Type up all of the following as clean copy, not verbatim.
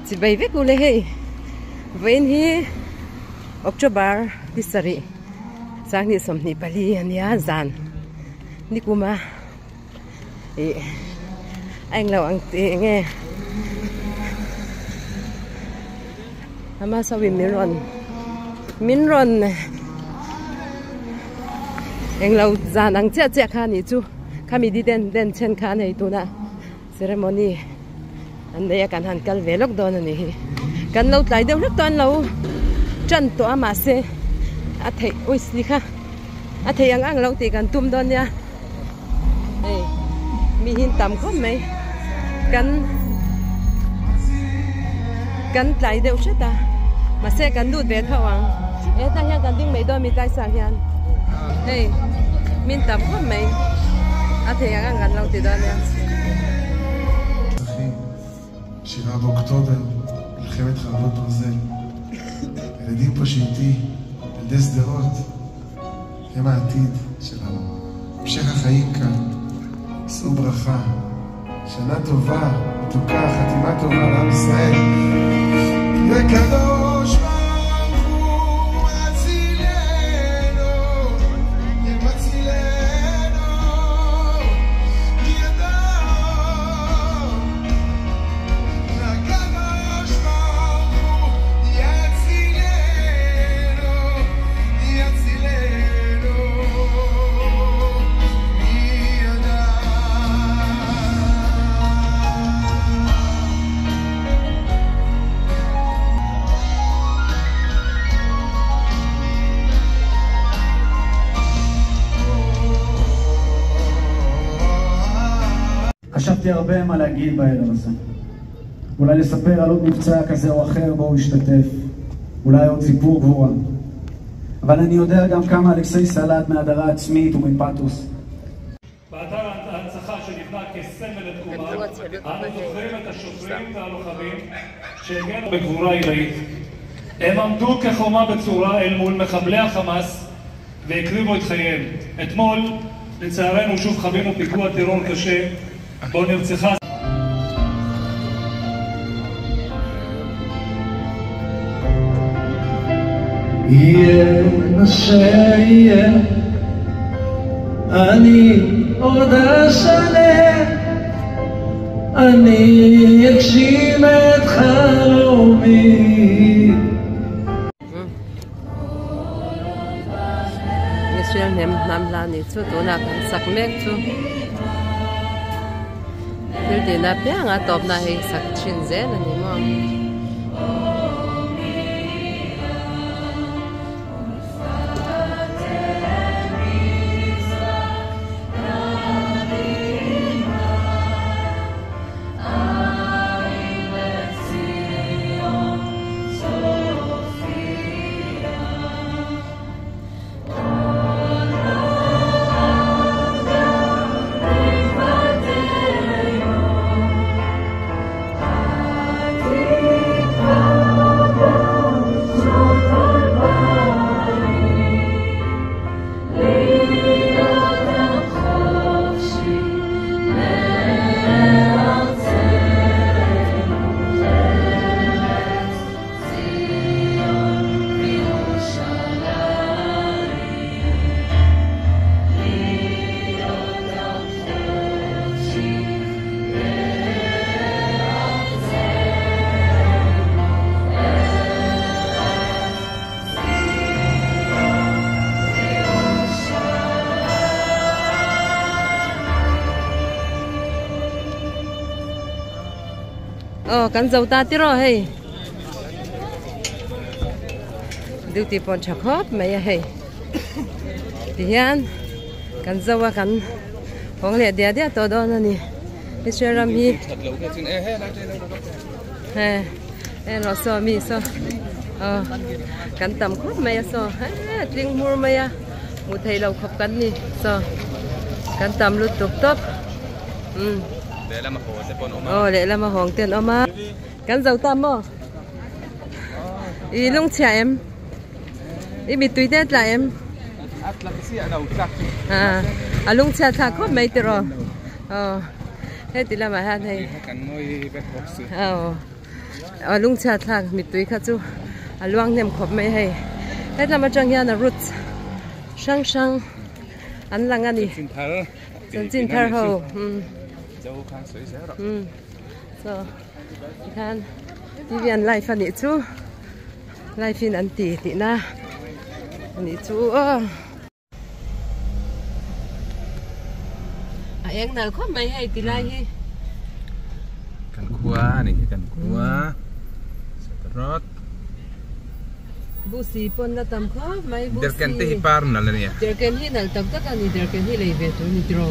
chỉ bay với cô lấy vậy hi October Disari sáng ni som ni pali ania zan ni kuma anh lâu anh tê nghe ama sao bị miến ron anh lâu zan anh chết khan ni chu kami đi den chen khan này tu na ceremony anh đây kan han kal velok don ani kan lo tlai deuh hlek ton lo chan to ama se a thei oi slikha a thei ang lo ti kan tum don ya ei mi hin tam khom mai kan tlai deuh chata ma se kan lut ve thawang e ta hian kan ding mai do mi tai sang hian ei min tam khom mai a thei ang lo ti don ya 7 באוקטובר, מלחמת חרבות ברזל. ילדים פה שאיתי, ילדי שדרות, הם העתיד שלנו. המשך החיים כאן, שאו ברכה, שנה טובה, מתוקה, חתימה טובה לעם ישראל. וקדוש ברוך הוא הצילנו, ימצילנו, ידע. חשבתי הרבה מה להגיד בערב הזה. אולי לספר על עוד מבצע כזה או אחר בו הוא השתתף. אולי עוד סיפור גבורה. אבל אני יודע גם כמה אלכסי סלט מהדרה עצמית ומפתוס. באתר ההנצחה שנבנה כסמל לתקומה, אנו זוכרים את השוטרים והלוחמים שהגנו בגבורה עילאית. הם עמדו כחומה בצורה אל מול מחבלי החמאס והקריבו את חייהם. אתמול, לצערנו, שוב חווינו פיגוע טרור קשה בו נרצחה. יהיה אשר יהיה, אני עוד אשנה, אני אגשים את חלומי. Israel nem nam la ni chu to na kan sak mek chu til de na pya nga top na he sak chin zen ani mo kan dâu ta tí rồi hey điều tí bọn chọc hốt mày hey thì hiền kan dâu kan phong lệ đĩa đĩa to đó nè đi chơi làm gì he nó so mi so kan tầm khóc mày so tiếng mưa mày một thầy lâu khóc kan nè so kan tầm lụt tục top để làm mà hỏng tiền oma cắn dầu tăm mò ý lông chả em ý bị túi đét lại em lông chả thà khóc mấy rồi hết thì làm ăn hay cần ngồi về học sự lung chặt thang mít túi khát chú luang nem khop mấy hay hết làm trong nhà là rút sang sang anh lang anh đi chân thar hồ dâu khang sấy xéo rồi so kan Vivian life anh chú life in anh tị na anh chú em nào khop mấy hay tị lại hi cần khóa này cần khóa rốt busi pon na tam kho mai busi derken te hipar na lania derken hi nal tak tak ani derken hi leve tu ni dro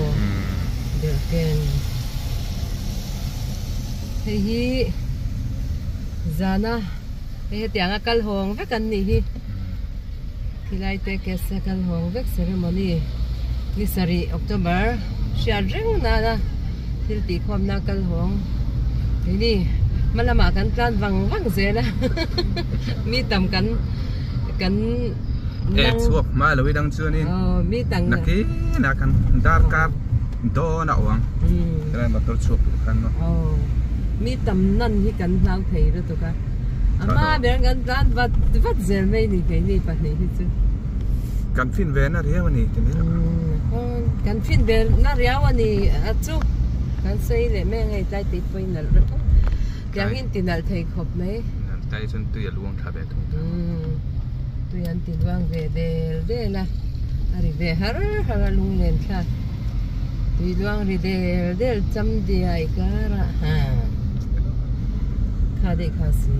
derken hi zana he tianga kal hong vek kan ni hi kilai te ke se kal hong vek ceremony ni sari October sia ring na na til ti khom na kal hong ni malama kan plan wang zela mi tam kan suap ma lo widang chu ni mi tang naki na kan dar ka do na wang ra motor suap kan no mi tam nan hi kan lau thei ro to ka ama ber kan plan wat zel mai ni ke ni pa ni hi chu kan fin ve na ria ni ke ni kan fin ve na ria wa ni a chu kan sei le me ngai tai ti poi na ro yang in tinal thei khop mai tai chun tu ya luang tha be tu tu yan tin wang ve de la ari ve har lung len kha tu luang ri de cham di ai ka ra ha kha de kha si